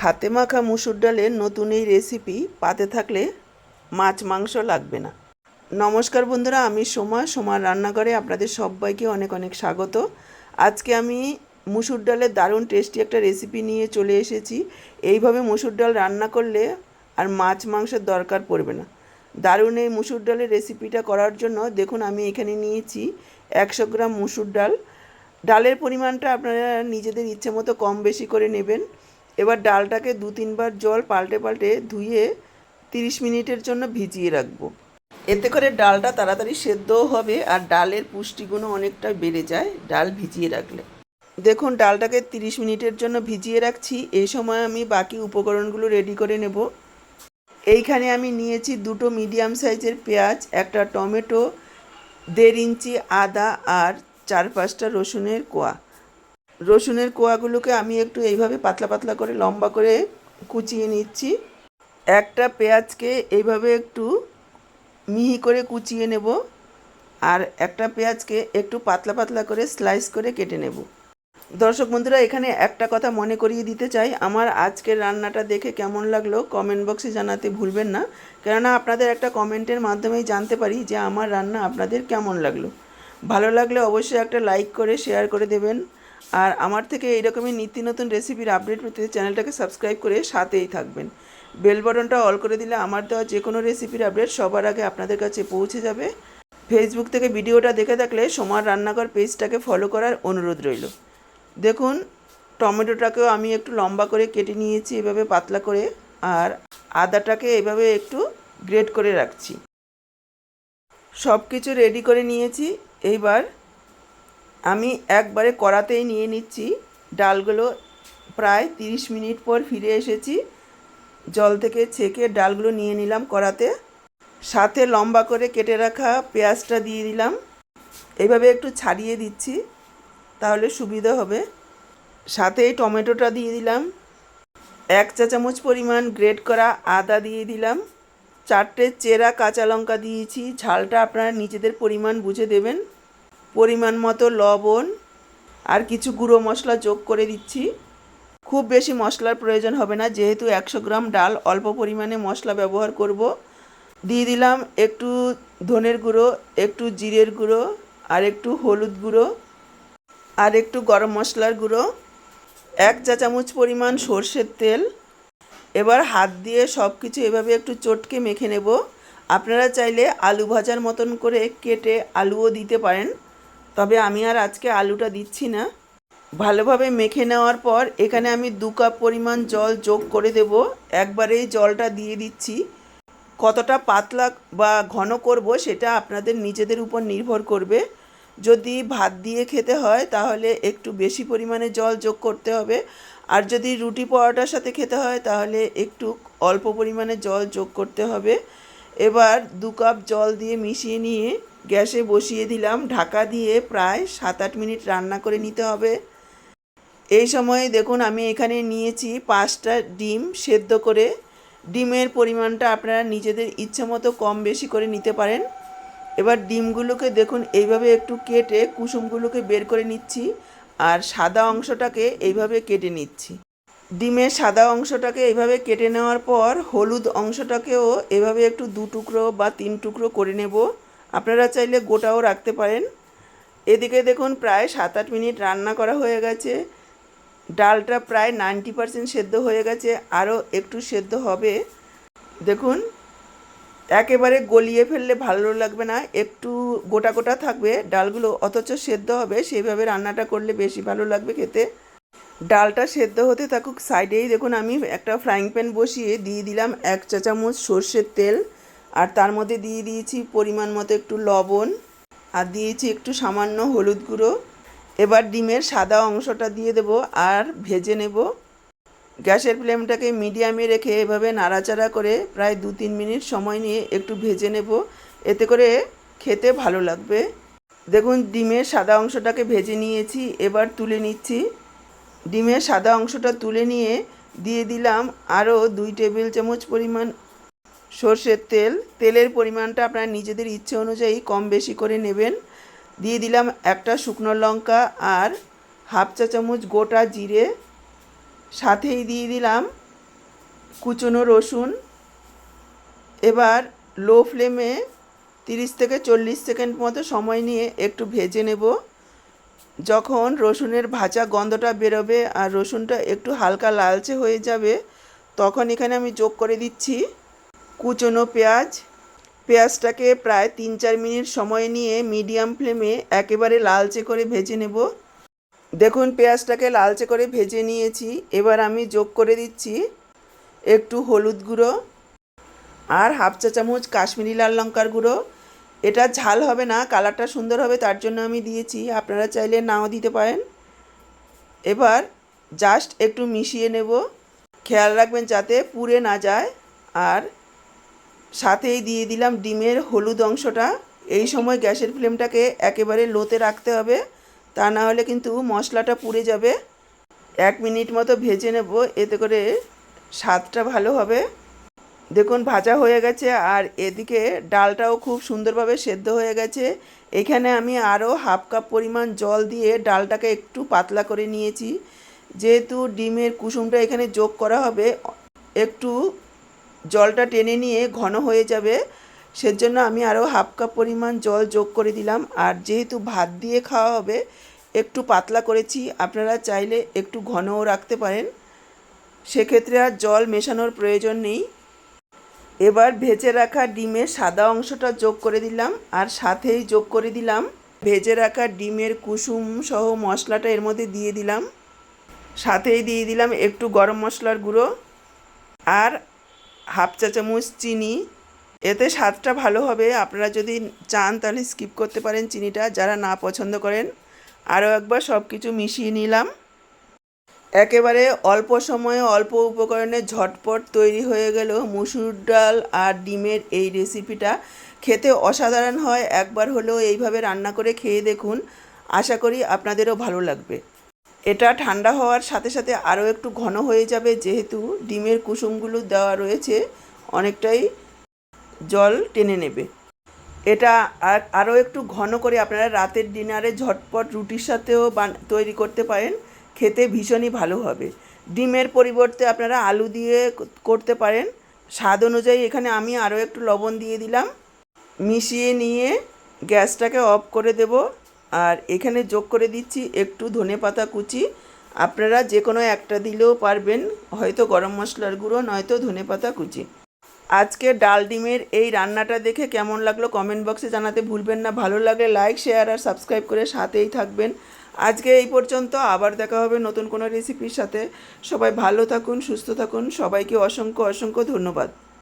হাতে মাখা মুসুর ডালের নতুন এই রেসিপি পাতে থাকলে মাছ মাংস লাগবে না। নমস্কার বন্ধুরা, আমি সোমার রান্নাঘরে আপনাদের সবাইকে অনেক অনেক স্বাগত। আজকে আমি মুসুর ডালের দারুণ টেস্টি একটা রেসিপি নিয়ে চলে এসেছি। এইভাবে মুসুর ডাল রান্না করলে আর মাছ মাংসের দরকার পড়বে না। দারুণ এই মুসুর ডালের রেসিপিটা করার জন্য দেখুন আমি এখানে নিয়েছি 100 গ্রাম মুসুর ডাল। ডালের পরিমাণটা আপনারা নিজেদের ইচ্ছে মতো কম বেশি করে নেবেন। এবার ডালটাকে 2-3 বার জল পাল্টে পাল্টে ধুয়ে 30 মিনিটের জন্য ভিজিয়ে রাখবো। এতে করে ডালটা তাড়াতাড়ি সেদ্ধও হবে আর ডালের পুষ্টিগুণও অনেকটা বেড়ে যায় ডাল ভিজিয়ে রাখলে। দেখুন ডালটাকে 30 মিনিটের জন্য ভিজিয়ে রাখছি। এই সময় আমি বাকি উপকরণগুলো রেডি করে নেব। এইখানে আমি নিয়েছি 2টো মিডিয়াম সাইজের পেঁয়াজ, একটা টমেটো, 1.5 ইঞ্চি আদা আর 4-5টা রসুনের কোয়া। রসুনের কোয়াগুলোকে আমি একটু এইভাবে পাতলা পাতলা করে লম্বা করে কুচিয়ে নিচ্ছি। একটা পেঁয়াজকে এইভাবে একটু মিহি করে কুচিয়ে নেব আর একটা পেঁয়াজকে একটু পাতলা পাতলা করে স্লাইস করে কেটে নেব। দর্শক বন্ধুরা, এখানে একটা কথা মনে করিয়ে দিতে চাই, আমার আজকের রান্নাটা দেখে কেমন লাগলো কমেন্ট বক্সে জানাতে ভুলবেন না, কেননা আপনাদের একটা কমেন্টের মাধ্যমেই জানতে পারি যে আমার রান্না আপনাদের কেমন লাগলো। ভালো লাগলে অবশ্যই একটা লাইক করে শেয়ার করে দেবেন আর আমার থেকে এইরকমই নিত্য নতুন রেসিপির আপডেট পেতে চ্যানেলটাকে সাবস্ক্রাইব করে সাথেই থাকবেন। বেল বাটনটা অল করে দিলে আমার দেওয়া যে কোনো রেসিপির আপডেট সবার আগে আপনাদের কাছে পৌঁছে যাবে। ফেসবুক থেকে ভিডিওটা দেখে থাকলে সোমার রান্নাঘর পেজটাকে ফলো করার অনুরোধ রইল। দেখুন টমেটোটাকেও আমি একটু লম্বা করে কেটে নিয়েছি এভাবে পাতলা করে, আর আদাটাকে এভাবে একটু গ্রেট করে রাখছি। সব কিছু রেডি করে নিয়েছি। এইবার আমি একবারে কড়াতেই নিয়ে নিচ্ছি ডালগুলো। প্রায় 30 মিনিট পর ফিরে এসেছি, জল থেকে ছেঁকে ডালগুলো নিয়ে নিলাম কড়াতে। সাথে লম্বা করে কেটে রাখা পেঁয়াজটা দিয়ে দিলাম। এইভাবে একটু ছাড়িয়ে দিচ্ছি তাহলে সুবিধা হবে। সাথে টমেটোটা দিয়ে দিলাম। 1 চা চামচ পরিমাণ গ্রেট করা আদা দিয়ে দিলাম। 4টে চেরা কাঁচা লঙ্কা দিয়েছি, ঝালটা আপনারা নিজেদের পরিমাণ বুঝে দেবেন। পরিমাণ মতো লবণ আর কিছু গুঁড়ো মশলা যোগ করে দিচ্ছি। খুব বেশি মশলার প্রয়োজন হবে না, যেহেতু 100 গ্রাম ডাল অল্প পরিমাণে মশলা ব্যবহার করব। দিয়ে দিলাম একটু ধনের গুঁড়ো, একটু জিরের গুঁড়ো আর একটু হলুদ গুঁড়ো আর একটু গরম মশলার গুঁড়ো, 1 চা চামচ পরিমাণ সর্ষের তেল। এবার হাত দিয়ে সব কিছু এভাবে একটু চটকে মেখে নেব। আপনারা চাইলে আলু ভাজার মতন করে কেটে আলুও দিতে পারেন, তবে আমি আর আজকে আলুটা দিচ্ছি না। ভালোভাবে মেখে নেওয়ার পর এখানে আমি 2 কাপ পরিমাণ জল যোগ করে দেব। একবারেই জলটা দিয়ে দিচ্ছি। কতটা পাতলা বা ঘন করব সেটা আপনাদের নিজেদের উপর নির্ভর করবে। যদি ভাত দিয়ে খেতে হয় তাহলে একটু বেশি পরিমাণে জল যোগ করতে হবে, আর যদি রুটি পরোটার সাথে খেতে হয় তাহলে একটু অল্প পরিমাণে জল যোগ করতে হবে। এবার 2 কাপ জল দিয়ে মিশিয়ে নিয়ে গ্যাসে বসিয়ে দিলাম। ঢাকা দিয়ে প্রায় 7-8 মিনিট রান্না করে নিতে হবে। এই সময়ে দেখুন আমি এখানে নিয়েছি 5টা ডিম সেদ্ধ করে। ডিমের পরিমাণটা আপনারা নিজেদের ইচ্ছে মতো কম বেশি করে নিতে পারেন। এবার ডিমগুলোকে দেখুন এইভাবে একটু কেটে কুসুমগুলোকে বের করে নিচ্ছি আর সাদা অংশটাকে এইভাবে কেটে নিচ্ছি। ডিমের সাদা অংশটাকে এইভাবে কেটে নেওয়ার পর হলুদ অংশটাকেও এভাবে একটু 2 টুকরো বা 3 টুকরো করে নেব। আপনারা চাইলে গোটাও রাখতে পারেন। এদিকে দেখুন প্রায় 7-8 মিনিট রান্না করা হয়ে গেছে। ডালটা প্রায় 90% সেদ্ধ হয়ে গেছে, আরও একটু সেদ্ধ হবে। দেখুন একেবারে গলিয়ে ফেললে ভালো লাগবে না, একটু গোটা গোটা থাকবে ডালগুলো, অথচ সেদ্ধ হবে। সেইভাবে রান্নাটা করলে বেশি ভালো লাগবে খেতে। ডালটা সেদ্ধ হতে থাকুক। সাইডেই দেখুন আমি একটা ফ্রাইং প্যান বসিয়ে দিয়ে দিলাম 1 চা চামচ সর্ষের তেল, আর তার মধ্যে দিয়ে দিয়েছি পরিমাণ মতো একটু লবণ আর দিয়েছি একটু সামান্য হলুদ গুঁড়ো। এবার ডিমের সাদা অংশটা দিয়ে দেব আর ভেজে নেব। গ্যাসের ফ্লেমটাকে মিডিয়ামে রেখে এভাবে নাড়াচাড়া করে প্রায় 2-3 মিনিট সময় নিয়ে একটু ভেজে নেব, এতে করে খেতে ভালো লাগবে। দেখুন ডিমের সাদা অংশটাকে ভেজে নিয়েছি, এবার তুলে নিচ্ছি। ডিমের সাদা অংশটা তুলে নিয়ে দিয়ে দিলাম আরও 2 টেবিল চামচ পরিমাণ সর্ষের তেল। তেলের পরিমাণটা আপনারা নিজেদের ইচ্ছে অনুযায়ী কম বেশি করে নেবেন। দিয়ে দিলাম একটা শুকনো লঙ্কা আর 1/2 চা চামচ গোটা জিরে। সাথেই দিয়ে দিলাম কুচনো রসুন। এবার লো ফ্লেমে 30 থেকে 40 সেকেন্ড মতো সময় নিয়ে একটু ভেজে নেব। যখন রসুনের ভাজা গন্ধটা বেরোবে আর রসুনটা একটু হালকা লালচে হয়ে যাবে, তখন এখানে আমি যোগ করে দিচ্ছি কুচনো পেঁয়াজ। পেঁয়াজটাকে প্রায় 3-4 মিনিট সময় নিয়ে মিডিয়াম ফ্লেমে একেবারে লালচে করে ভেজে নেব। দেখুন পেঁয়াজটাকে লালচে করে ভেজে নিয়েছি। এবার আমি যোগ করে দিচ্ছি একটু হলুদ গুঁড়ো আর হাফ চা চামচ কাশ্মীরি লাল লঙ্কার গুঁড়ো। এটা ঝাল হবে না, কালারটা সুন্দর হবে তার জন্য আমি দিয়েছি, আপনারা চাইলে নাও দিতে পারেন। এবার জাস্ট একটু মিশিয়ে নেব, খেয়াল রাখবেন যাতে পুড়ে না যায়। আর সাথেই দিয়ে দিলাম ডিমের হলুদ অংশটা। এই সময় গ্যাসের ফ্লেমটাকে একেবারে লোতে রাখতে হবে, তা না হলে কিন্তু মশলাটা পুড়ে যাবে। 1 মিনিট মতো ভেজে নেব, এতে করে স্বাদটা ভালো হবে। দেখুন ভাজা হয়ে গেছে আর এদিকে ডালটাও খুব সুন্দরভাবে সেদ্ধ হয়ে গেছে। এখানে আমি আরও হাফ কাপ পরিমাণ জল দিয়ে ডালটাকে একটু পাতলা করে নিয়েছি। যেহেতু ডিমের কুসুমটা এখানে যোগ করা হবে, একটু জলটা টেনে নিয়ে ঘন হয়ে যাবে, সেজন্য আমি আরও হাফ কাপ পরিমাণ জল যোগ করে দিলাম। আর যেহেতু ভাত দিয়ে খাওয়া হবে, একটু পাতলা করেছি, আপনারা চাইলে একটু ঘনও রাখতে পারেন, সেক্ষেত্রে আর জল মেশানোর প্রয়োজন নেই। এবার ভেজে রাখা ডিমের সাদা অংশটা যোগ করে দিলাম আর সাথেই যোগ করে দিলাম ভেজে রাখা ডিমের কুসুম সহ মশলাটা এর মধ্যে দিয়ে দিলাম। সাথেই দিয়ে দিলাম একটু গরম মশলার গুঁড়ো আর হাফ চা চামচ চিনি। এতে স্বাদটা ভালো হবে, আপনারা যদি চান তাহলে স্কিপ করতে পারেন চিনিটা, যারা না পছন্দ করেন। আরও একবার সব কিছু মিশিয়ে নিলাম। একেবারে অল্প সময়ে অল্প উপকরণে ঝটপট তৈরি হয়ে গেল মুসুর ডাল আর ডিমের এই রেসিপিটা। খেতে অসাধারণ হয়, একবার হলেও এইভাবে রান্না করে খেয়ে দেখুন, আশা করি আপনাদেরও ভালো লাগবে। এটা ঠান্ডা হওয়ার সাথে সাথে আরও একটু ঘন হয়ে যাবে, যেহেতু ডিমের কুসুমগুলো দেওয়া রয়েছে, অনেকটাই জল টেনে নেবে। এটা আরও একটু ঘন করে আপনারা রাতের ডিনারে ঝটপট রুটির সাথেও তৈরি করতে পারেন, খেতে ভীষণই ভালো হবে। ডিমের পরিবর্তে আপনারা আলু দিয়ে করতে পারেন। স্বাদ অনুযায়ী এখানে আমি আরও একটু লবণ দিয়ে দিলাম। মিশিয়ে নিয়ে গ্যাসটাকে অফ করে দেব। আর এখানে যোগ করে দিচ্ছি একটু ধনেপাতা কুচি, আপনারা যে কোনো একটা দিলেও পারবেন, হয়তো গরম মশলার গুঁড়ো নয়তো ধনেপাতা কুচি। আজকে ডাল ডিমের এই রান্নাটা দেখে কেমন লাগলো কমেন্ট বক্সে জানাতে ভুলবেন না। ভালো লাগলে লাইক, শেয়ার আর সাবস্ক্রাইব করে সাথেই থাকবেন। আজকে এই পর্যন্ত, আবার দেখা হবে নতুন কোনো রেসিপির সাথে। সবাই ভালো থাকুন, সুস্থ থাকুন, সবাইকে অসংখ্য অসংখ্য ধন্যবাদ।